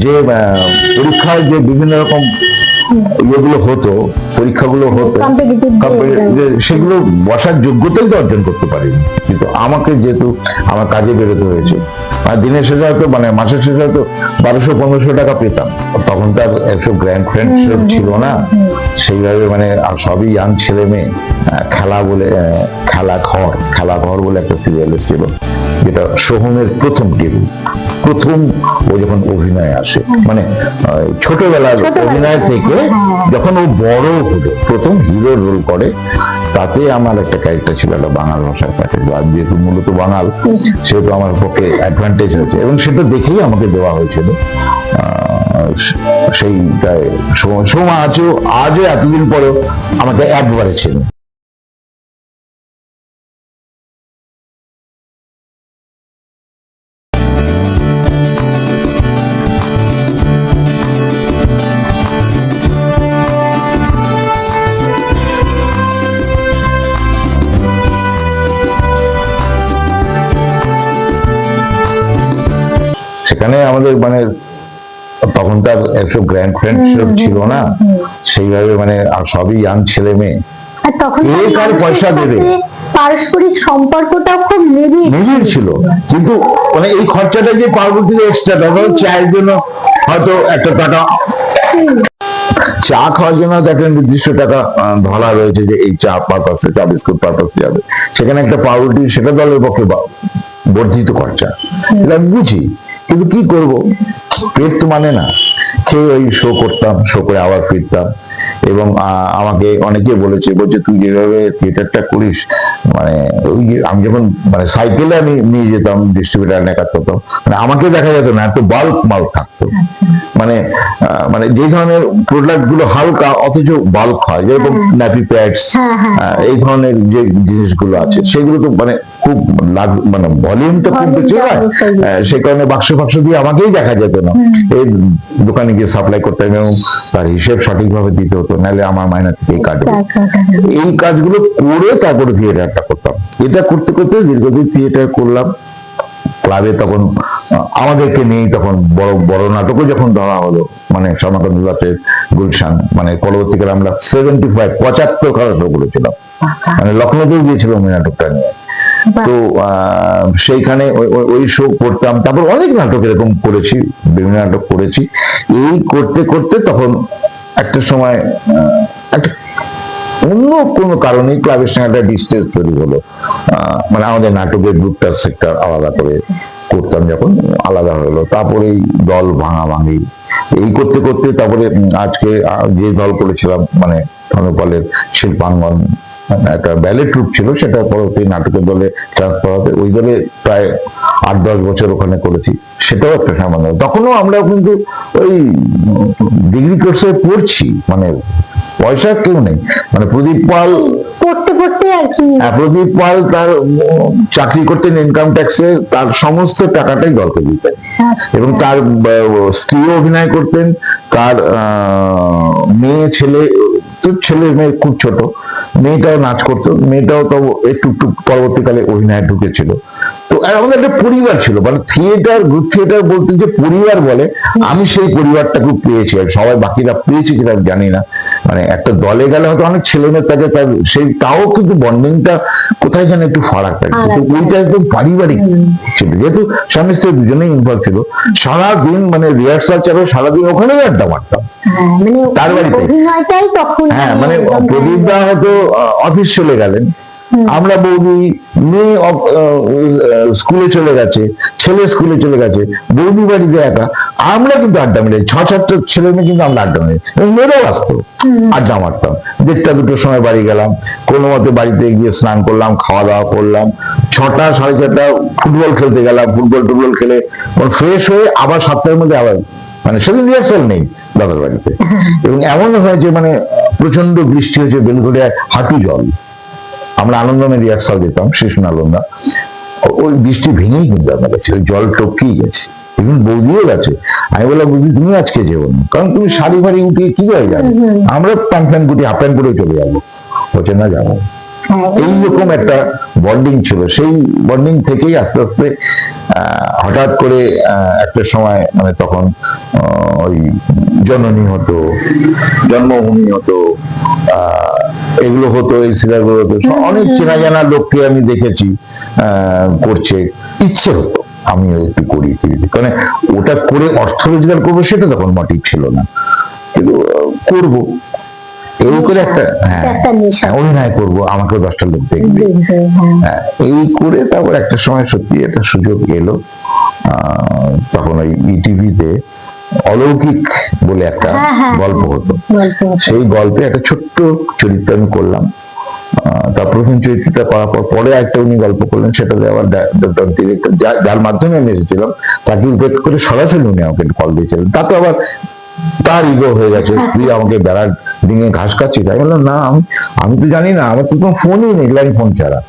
যে পরীক্ষায় যে বিভিন্ন রকম ইয়েগুলো হতো, পরীক্ষাগুলো হতো, সেগুলো বসার যোগ্যতাই তো অর্জন করতে পারিনি। কিন্তু আমাকে যেহেতু আমার কাজে বেরোতে হয়েছে, আর দিনের শেষে হয়তো মানে মাসের শেষে হয়তো 1200-1500 টাকা পেতাম। তখন তার একটু গ্র্যান্ড ফ্রেন্ডশিপ ছিল না সেইভাবে, মানে সবই ইয়াং ছেলে মেয়ে। খেলা বলে খেলা ঘর বলে একটা সিরিয়াল ছিল, যেটা সোহমের প্রথম ডেবিউ, প্রথম ও যখন অভিনয় আসে, মানে ছোটবেলার অভিনয় থেকে যখন ও বড় হলো প্রথম হিরো রোল করে, তাতে আমার একটা ক্যারেক্টার ছিল, একটা বাঙাল ভাষার ক্যারেক্টার। আর যেহেতু মূলত বাঙাল, সেহেতু আমার পক্ষে অ্যাডভান্টেজ হয়েছে, এবং সেটা দেখেই আমাকে দেওয়া হয়েছিল। সেইটাই সময় আজও এতদিন পরেও আমাকে একবারে ছিল। সেখানে আমাদের মানে তখন তার একটু গ্র্যান্ড ফ্রেন্ডশিপ ছিল না সেইভাবে, মানে সবই ইয়াং ছেলে মেয়ে। কার পয়সা দেবে, পারস্পরিক সম্পর্কটা খুব নিবিড় ছিল, কিন্তু মানে এই খরচাটা যে পার্বতীর এক্সট্রা, ধরো চায়ের জন্য হয়তো একটা টাকা, চা খাওয়ার জন্য একটা নির্দিষ্ট টাকা ধরা রয়েছে, যে এই চা পারপাসে, চা বিস্কুট পারপাসে যাবে, সেখানে একটা পাউরুটি, সেটা দলের পক্ষে বর্ধিত খরচা, এটা বুঝি। কিন্তু কি করব, পেট তো মানে না। খেয়ে ওই শো করতাম, শো করে আবার ফিরতাম। এবং আমাকে অনেকে বলছে তুই যেভাবে থিয়েটারটা করিস, মানে ওই যে আমি যখন মানে সাইকেলে আমি নিয়ে যেতাম ডিস্ট্রিবিউটার নেকাত করতাম, মানে আমাকে দেখা যেত না, এত বাল্ক মাল থাকতো। মানে মানে যে ধরনের প্রোডাক্ট গুলো হালকা অথচ বাল্ক হয়, যেরকম ন্যাপি প্যাডস, এই ধরনের যে জিনিসগুলো আছে, সেগুলো তো মানে খুব মানে ভলিউমটা খুব বেশি হয়, সে কারণে বাক্স দিয়ে আমাকেই দেখা যেত না। এই দোকানে গিয়ে সাপ্লাই করতাম, এবং তার হিসেব সঠিকভাবে দিতে হতো, নাহলে আমার মাইনা থেকে কাটবে। এই কাজগুলো করে তারপরে থিয়েটারটা করতাম। এটা করতে করতে দীর্ঘদিন থিয়েটার করলাম। ক্লাবে তখন আমাদেরকে নিয়েই তখন বড় বড় নাটকও যখন ধরা হলো, মানে সমাকান্ত দাসের গুলশান, মানে পরবর্তীকালে আমরা 75 খাওয়া শো করেছিলাম, মানে লখনৌতেও গিয়েছিলাম ওই নাটকটা নিয়ে। তো সেইখানে ওই শো করতাম। তারপর অনেক নাটক এরকম করেছি, বিভিন্ন নাটক করেছি। এই করতে করতে তখন একটা সময় একটা অন্য কোনো কারণে ক্লাবের সঙ্গে একটা ডিস্টেন্স তৈরি হলো। মানে আমাদের নাটকের গ্রুপটার সেক্টর আলাদা করে করতাম, যখন আলাদা হলো, তারপরেই দল ভাঙাভাঙি। এই করতে করতে তারপরে আজকে যে দল করেছিলাম, মানে ধনপালের শিল্পাঙ্গন, একটা ব্যালে ট্রুপ ছিল, সেটা পরবর্তী নাটকের দলে ট্রান্সফার হবে। ওই দলে প্রায় 8-10 বছর ওখানে করেছি, সেটাও একটা সামান্য। তখনও আমরা কিন্তু ওই ডিগ্রি কোর্সে পড়ছি, মানে পয়সা কেউ নেই। মানে প্রদীপ পাল তার চাকরি করতেন ইনকাম ট্যাক্সে, তার সমস্ত টাকাটাই দলকে দিতেন, এবং তার স্ত্রীও অভিনয় করতেন, তার মেয়ে ছেলে মেয়ে খুব ছোট, মেয়েটাও নাচ করতো, মেয়েটাও তো একটু পরবর্তীকালে অভিনয় ঢুকেছিল। তো আমাদের একটা পরিবার ছিল, মানে থিয়েটার, গ্রুপ থিয়েটার বলতে যে পরিবার বলে, আমি সেই পরিবারটা খুব পেয়েছি। আর সবাই বাকিরা পেয়েছি কিনা জানি না। মানে একটা দলে গেলে হয়তো অনেক ছেলে মেয়ে থাকে, তার সেই তাও কিন্তু বন্ডিংটা কোথায় যেন একটু ফারাক থাকে, কিন্তু ওইটা একদম পারিবারিক ছিল, যেহেতু স্বামী স্ত্রী দুজনেই ইনভলভ ছিল। সারাদিন মানে রিহার্সাল ছাড়া সারাদিন ওখানেই আড্ডা মারতাম তার বাড়িতে। হ্যাঁ, মানে প্রদীপ দা হয়তো অফিস চলে গেলেন, আমরা বৌদি মেয়ে স্কুলে চলে গেছে, ছেলে স্কুলে চলে গেছে, বৌদি বাড়িতে একা, আমরা কিন্তু আড্ডা মেরে 6-7টা ছেলে মেয়ে কিন্তু আমরা আড্ডা মেরে, মেয়েরাও আসতো, আড্ডা মারতাম। 1:30-2টোর সময় বাড়ি গেলাম, কোনো মতে বাড়িতে গিয়ে স্নান করলাম, খাওয়া দাওয়া করলাম, 6টা-6:30 ফুটবল খেলতে গেলাম, ফুটবল খেলে ফ্রেশ হয়ে আবার 7টার মধ্যে আবার, মানে সেদিন রিহার্সাল নেই দাদার বাড়িতে। এবং এমন হয়েছে মানে প্রচন্ড বৃষ্টি হয়েছে, বেলঘড়িয়ায় হাঁটু জল। আমরা আনন্দমে রিহার্সাল দিতাম, শিশুনালন্দা, ওই বৃষ্টি ভেঙেই কিন্তু আমরা গেছি, ওই জল টপকেই গেছে, এবং বৌদিও গেছে। আমি বললাম, বৌদি তুমি আজকে যেও না, কারণ তুমি শাড়ি ফাড়ি উঠিয়ে কি হয়ে যাবে, আমরা প্যান্ট গুটিয়ে হাফ প্যান্ট পরে চলে যাবো। বলছে না, যাবো। এইরকম একটা বন্ডিং ছিল। সেই বন্ডিং থেকেই আস্তে আস্তে হঠাৎ করে একটা সময় মানে তখন ওই জননী হতো, জন্মভূমি হতো, এগুলো হতো, এই সিরিয়ালগুলো হতো, অনেক চেনা জানা লোককে আমি দেখেছি করছে, ইচ্ছে হতো আমিও একটু করি টিভিতে। কারণ ওটা করে অর্থ রোজগার করবো সেটা তখন মোটিভ ছিল না, কিন্তু করবো এই করে একটা অভিনয় করবো, আমাকেও 10টা লোক দেখবে, এই করে তারপর একটা সময় সত্যি একটা সুযোগ এলো। তখন ওই ইটিভিতে অলৌকিক বলে একটা গল্প হতো, সেই গল্পে একটা ছোট্ট চরিত্র আমি করলাম। তার প্রথম চরিত্রটা করার পর পরে একটা উনি গল্প করলেন, সেটাতে আবার ডিরেক্টর যার মাধ্যমে আমি এসেছিলাম তাকে উপেক্ষা করে সরাসরি উনি আমাকে কল দিয়েছিলেন। তাতে আবার তার ইগো হয়ে গেছে, তুই আমাকে বেড়ার দিনে ঘাস খাচ্ছি, তাই বললাম না আমি তো জানি না, আমার তো কোনো ফোনই নেই, ল্যান্ড ফোন ছাড়া।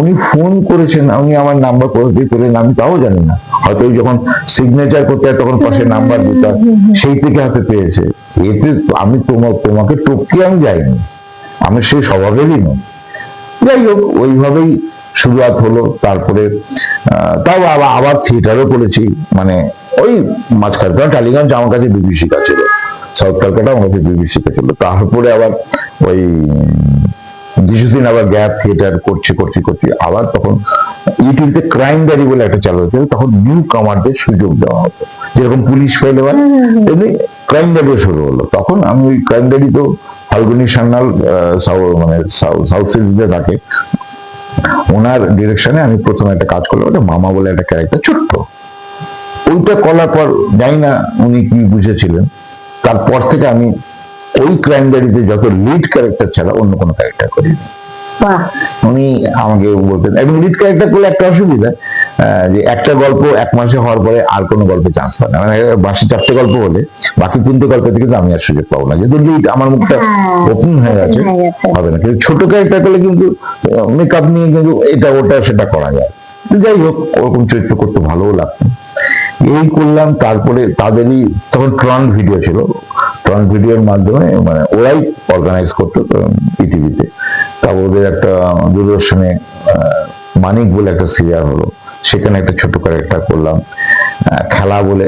উনি ফোন করেছেন, আমি আমার নাম্বার কোথায় পেলেন আমি তাও জানি না, হয়তো যখন সিগনেচার করতে হয় তখন পাশে নাম্বার দিতাম, সেই থেকে হাতে পেয়েছে। এতে আমি তোমাকে টপকে আমি যাইনি, আমি সেই স্বভাবেরই নই। যাই হোক, ওইভাবেই শুরুয়াত হলো। তারপরে তাও আবার থিয়েটারও করেছি, মানে ওই মাঝখানে, কারণ টালিগঞ্জ আমার কাছে বিভীষিকা ছিল, সাউথ কলকাতা আমার কাছে বিভীষিকা ছিল। তারপরে আবার ওই কিছুদিন আবার গ্যাপ থিয়েটার করছি আবার তখন ইউটিউবে ক্রাইম ডায়েরি বলে একটা চালু হয়েছিল, তখন নিউ কামারদের সুযোগ দেওয়া হতো, যেরকম পুলিশ ফাইল এবার তেমনি ক্রাইম ডায়েরি শুরু হলো। তখন আমি ওই ক্রাইম ডায়েরি তো ফাল্গুনী সান্যাল মানে সাউথ সিরিজে থাকে, ওনার ডিরেকশনে আমি প্রথম একটা কাজ করলাম, একটা মামা বলে একটা ক্যারেক্টার ছোট্ট, ওইটা করার পর জানি না উনি কি বুঝেছিলেন, তারপর থেকে আমি ওই ক্রাইম ডায়েরিতে যত লিড ক্যারেক্টার ছাড়া অন্য কোনো ক্যারেক্টার করিনি। উনি আমাকে বলতেন, একদম লিড ক্যারেক্টার করলে একটা অসুবিধা, যে একটা গল্প 1 মাসে হওয়ার পরে আর কোনো গল্পে চান্স পায় না, মানে বাসি 4টে গল্প হলে বাকি 3টে গল্পে থেকে আমি আর সুযোগ পাবো না, যেহেতু লিড আমার মুখটা ওপেন হয়ে গেছে, হবে না। কিন্তু ছোট ক্যারেক্টার করলে কিন্তু মেকআপ নিয়ে কিন্তু এটা ওটা সেটা করা যায়। যাই হোক, ওরকম চরিত্র করতে ভালোও লাগতো, এই করলাম। তারপরে তাদেরই তখন ট্রন ভিডিও ছিল, ট্রন ভিডিওর মাধ্যমে মানে ওরাই অর্গানাইজ করতো ইটিভিতে। তারপর ওদের একটা দূরদর্শনে মানিক বলে একটা সিরিয়াল হলো, সেখানে একটা ছোট ক্যারেক্টার করলাম। খেলা বলে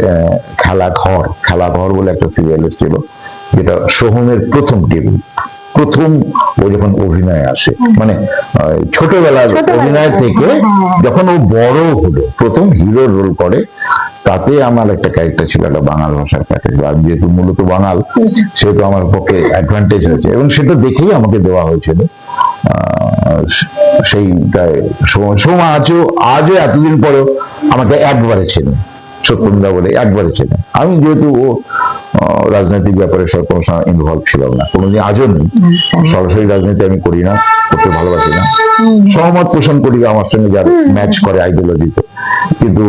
খেলা ঘর বলে একটা সিরিয়াল ছিল, যেটা সোহমের প্রথম ডেবিউট, প্রথম ও যখন অভিনয় আসে, মানে ছোটবেলার অভিনয় থেকে যখন ও বড় হলো প্রথম হিরোর রোল করে, তাতে আমার একটা ক্যারেক্টার ছিল, একটা বাঙাল ভাষার ক্যারেক্টার। আর যেহেতু মূলত বাঙাল, সেহেতু আমার পক্ষে অ্যাডভান্টেজ হয়েছে, এবং সেটা দেখেই আমাকে দেওয়া হয়েছিল। সেইটাই সোমা আজও এতদিন পরেও আমাকে একবারে চেনে, সত্যমদা বলে একবারে চেনে। আমি যেহেতু ও রাজনৈতিক ব্যাপারে সব কোনো সময় ইনভলভ ছিলাম না, কোনোদিন আজও নেই, সরাসরি রাজনীতি আমি করি না, করতে ভালোবাসি না, সহমত পোষণ করি আমার সঙ্গে যার ম্যাচ করে আইডিওলজিতে, কিন্তু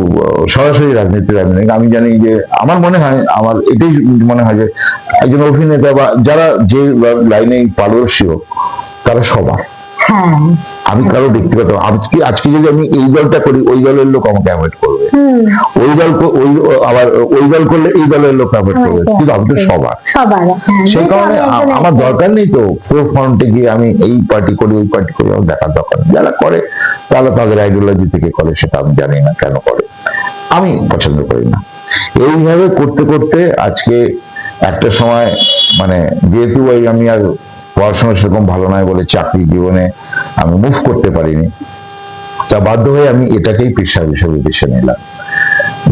সরাসরি রাজনীতির আমি জানি যে আমার মনে হয়, আমার এটাই মনে হয় যে একজন অভিনেতা বা যারা যে লাইনে পারদর্শী হোক তারা সবার, আমি কারো ব্যক্তিগত আজকে যদি আমি এই দলটা করি ওই দলের লোক আমাকে অ্যাভয়েড করবে, ওই দল আবার ওই দল করলে এই দলের লোক অ্যাভয়েড করবে, কিন্তু আমি তো সবার। সেই কারণে আমার দরকার নেই তো ফোর ফ্রন্টে গিয়ে আমি এই পার্টি করি ওই পার্টি করি, আমার দেখার দরকার নেই। যারা করে তারা তাদের আইডিওলজি থেকে করে, সেটা আমি জানি না কেন করে, আমি পছন্দ করি না। এইভাবে করতে করতে আজকে একটা সময় মানে যেহেতু আমি আর পড়াশোনা সেরকম ভালো নয় বলে চাকরি জীবনে আমি মুভ করতে পারিনি, তা বাধ্য হয়ে আমি এটাকেই পেশা হিসেবে বেছে নিলাম।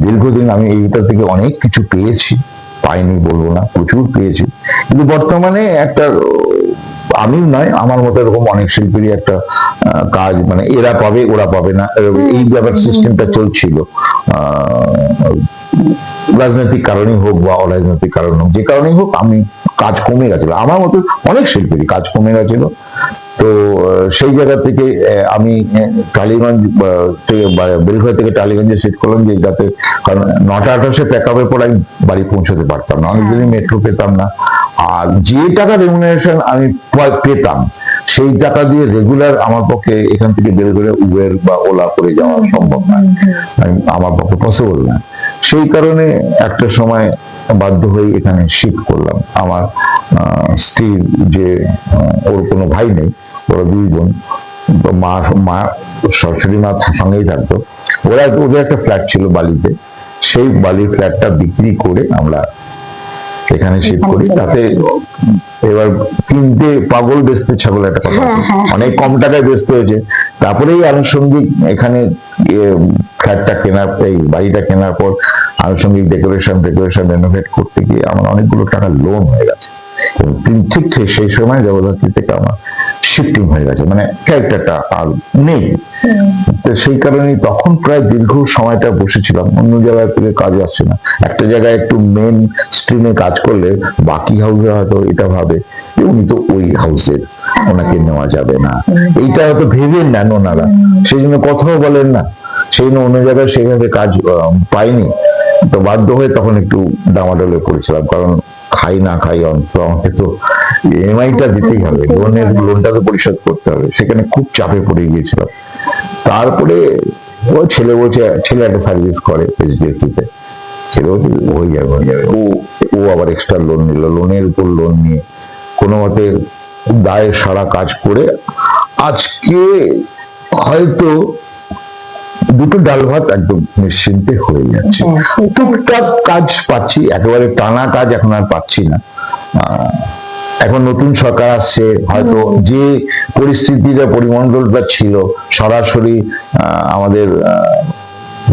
দীর্ঘদিন আমি এইটা থেকে অনেক কিছু পেয়েছি, পাইনি বলবো না, প্রচুর পেয়েছি, কিন্তু বর্তমানে একটা আমি নয়, আমার মতো এরকম অনেক শিল্পীরই একটা কাজ, মানে এরা পাবে ওরা পাবে না, এই ব্যাপার সিস্টেমটা চলছিল। রাজনৈতিক কারণেই হোক বা অরাজনৈতিক কারণ হোক, যে কারণেই হোক, আমি কাজ কমে গেছিল, আমার মতো অনেক শিল্পীরই কাজ কমে গেছিল। তো সেই জায়গা থেকে আমি টালিগঞ্জ থেকে বেলঘড়া থেকে টালিগঞ্জে শিফট করলাম, যে যাতে, কারণ 9টা-8টায় প্যাকআপের পর আমি বাড়ি পৌঁছতে পারতাম না, অনেকদিনই মেট্রো পেতাম না, আর যে টাকা রেমুনারেশন আমি পেতাম সেই টাকা দিয়ে রেগুলার আমার পক্ষে এখান থেকে বেলঘড়া উবের বা ওলা করে যাওয়া সম্ভব না, আমার পক্ষে পসিবল না। সেই কারণে একটা সময় বাধ্য হয়ে এখানে শিফট করলাম। আমার স্ত্রীর যে ওর কোনো ভাই নেই, ও ওরা দুই বোন, তো মা শাশুড়ি মা সঙ্গেই থাকতো। ওদের একটা ফ্ল্যাট ছিল বালিতে, সেই বালির ফ্ল্যাটটা বিক্রি করে আমরা এখানে শিফট করি। তাতে এবার কিনতে পাগল, বেচতে ছাগল একটা কথা আছে। অনেক কম টাকায় বেচতে হয়েছে। তারপরেই আনুষঙ্গিক এখানে ফ্ল্যাটটা কেনার, এই বাড়িটা কেনার পর আনুষঙ্গিক ডেকোরেশন রেনোভেট করতে গিয়ে আমার অনেকগুলো টাকা লোন হয়ে গেছে। এবং ঠিক সেই সময় জগদ্ধাত্রী থেকে আমার শিফটিং হয়ে গেছে, মানে ক্যারেক্টারটা আর নেই। তো সেই কারণে তখন প্রায় দীর্ঘ সময়টা বসেছিলাম, অন্য জায়গায় থেকে কাজ আসছে না। একটা জায়গায় একটু মেন স্ট্রিমে কাজ করলে বাকি হাউসে হয়তো এটা ভাবে যে উনি তো ওই হাউসের, ওনাকে নেওয়া যাবে না, এইটা হয়তো ভেবেন নেন ওনারা, সেই জন্য কথাও বলেন না। সেই জন্য অন্য জায়গায় সেইভাবে কাজ পাইনি। তো বাধ্য হয়ে তখন একটু ডামাডোলে পড়েছিলাম, কারণ খাই না খাই অন্তত আমাকে তো ইএমআইটা দিতেই হবে, লোনটা তো পরিশোধ করতে হবে। সেখানে খুব চাপে পড়ে গিয়েছিলাম। তারপরে ও ছেলে বলছে, ছেলে একটা সার্ভিস করে এইচডিএফসিতে, ছেলে বলছে হয়ে যাবে। ও আবার এক্সট্রা লোন নিল, লোনের উপর লোন নিয়ে কোনো মতে দায়ের সারা কাজ করে আজকে হয়তো দুটো ডাল ভাত একদম নিশ্চিন্তে হয়ে যাচ্ছে। টুকটাক কাজ পাচ্ছি, একেবারে টানা কাজ এখন আর পাচ্ছি না। এখন নতুন সরকার আসছে, হয়তো যে পরিস্থিতিটা পরিমণ্ডলটা ছিল সরাসরি আমাদের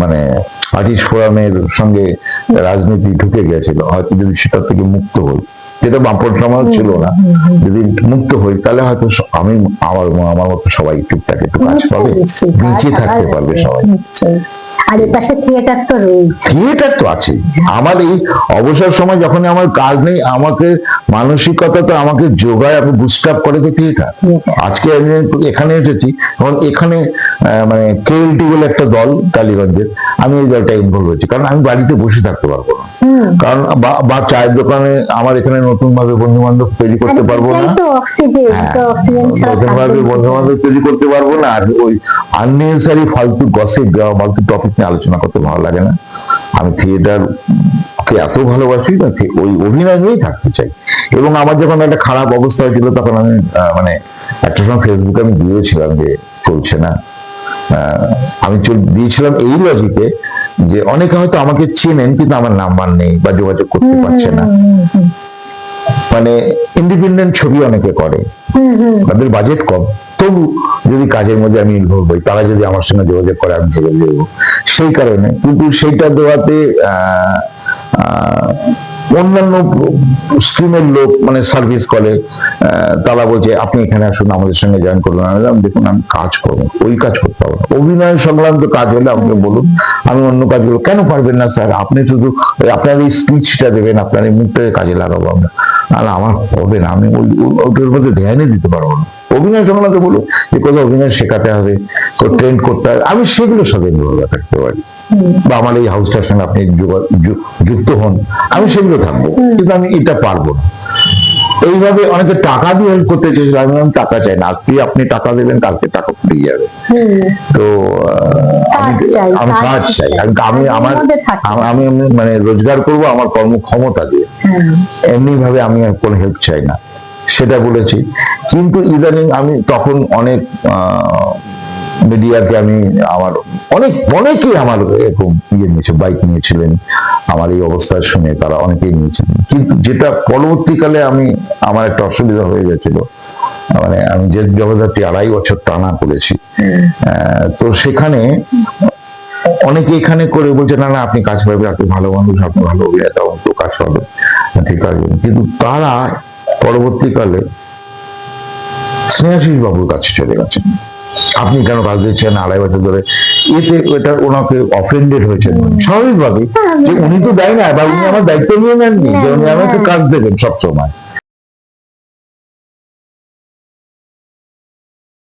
মানে আর্টিস্ট ফোরামের সঙ্গে রাজনীতি ঢুকে গেছিল, হয়তো যদি সেটা থেকে মুক্ত হই, যেটা বামপন্থ সমাজ ছিল না, যদি মুক্ত হই তাহলে হয়তো আমি আমার মতো সবাই টুকটাক একটু কাজ পাবে, বেঁচে থাকতে পারবে সবাই। আর এর পাশে থিয়েটার তো রয়েছে, থিয়েটার তো আছে। আমার এই অবসর সময় যখন আমার কাজ নেই, আমাকে মানসিকতা তো আমাকে যোগায়, আমি বুস্ট আপ করে তো থিয়েটার। আজকে আমি এখানে এসেছি, এবং এখানে মানে কেএলটি বলে একটা দল টালিগঞ্জের, আমি এই দলটা ইনভলভ হয়েছি, কারণ আমি বাড়িতে বসে থাকতে পারবো না। কারণ বা চায়ের দোকানে আমার এখানে নতুন ভাবে বন্ধু বান্ধব তৈরি করতে পারবো না, নতুন ভাবে বন্ধু বান্ধব তৈরি করতে পারবো না। আর ওই আননেসেসারি ফালতু গসিপ, ফালতু টপিক নিয়ে আলোচনা করতে ভালো লাগে না। আমি থিয়েটার কে এত ভালোবাসি না, ওই অভিনয় নিয়েই থাকতে চাই। এবং আমার যখন একটা খারাপ অবস্থা হয়েছিল, তখন আমি মানে একটা সময় ফেসবুকে আমি দিয়েছিলাম যে চলছে না। আমি দিয়েছিলাম এই লজিকে যে অনেকে হয়তো আমাকে চেনেন কিন্তু আমার নাম্বার নেই বা যোগাযোগ করতে পারছে না। মানে ইন্ডিপেন্ডেন্ট ছবি অনেকে করে, তাদের বাজেট কম, তবু যদি কাজের মধ্যে আমি ইনভলভ হই, তারা যদি আমার সঙ্গে যোগাযোগ করে আমি যোগাযোগ দেবো, সেই কারণে। কিন্তু সেইটা দেওয়াতে অন্যান্য স্ট্রিমের লোক মানে সার্ভিস করে, তারা বলছে আপনি এখানে আসুন, আমাদের সঙ্গে জয়েন করুন। আমি দেখুন, আমি কাজ করবো, ওই কাজ করতে হবে না। অভিনয় সংক্রান্ত কাজ হলে আমাকে বলুন, আমি অন্য কাজগুলো কেন পারবেন না স্যার? আপনি শুধু আপনার এই স্পিচটা দেবেন, আপনার এই মুখটাকে কাজে লাগাবো আমরা। না, আমার হবে না, আমি ওটার মধ্যে ধ্যানই দিতে পারবো না। অভিনয় সংক্রান্ত বলুন যে কোথাও অভিনয় শেখাতে হবে, ট্রেন করতে হবে, আমি সেগুলোর সাথে ইনভলভ থাকতে পারি। বা আমার এই হাউসটার সঙ্গে আপনি যুক্ত হন, আমি সেগুলো থাকবো, কিন্তু আমি এটা পারবো না। এইভাবে অনেকে টাকা দিয়ে হেল্প করতে চেয়েছিল, আমি টাকা চাই না, আজকে আপনি টাকা দেবেন, কালকে টাকা ফুরিয়ে যাবে। তো আমি কাজ চাই, আমি মানে রোজগার করবো আমার কর্মক্ষমতা দিয়ে, এমনি ভাবে আমি আর কোনো হেল্প চাই না, সেটা বলেছি। কিন্তু ইদানিং আমি তখন অনেক মিডিয়াকে আমি আমার অনেকেই আমার এরকম নিয়েছে, বাইক নিয়েছিলেন আমার এই অবস্থা শুনে, তারা অনেকেই নিয়েছিলেন। কিন্তু যেটা পরবর্তীকালে আমার একটা অসুবিধা হয়ে গেছিল, মানে আমি যে জগদ্ধাত্রী 2.5 বছর টানা করেছি, তো সেখানে অনেকে এখানে করে বলছে না না আপনি কাজ পাবেন, আপনি ভালো মানুষ, আপনি ভালো অভিনেতা, তো কাজ পাবেন, ঠিক আছে। কিন্তু তারা পরবর্তীকালে স্নেহাশিস বাবুর কাছে চলে গেছেন, আপনি কেন কাজ দিচ্ছেন 2.5 বছর ধরে। এতে এটা ওনাকে অফেন্ডেড হয়েছেন স্বাভাবিকভাবে, যে উনি তো দেয় না, বা উনি আমার দায়িত্ব নিয়ে নেননি যে উনি আমাকে কাজ দেবেন সবসময়।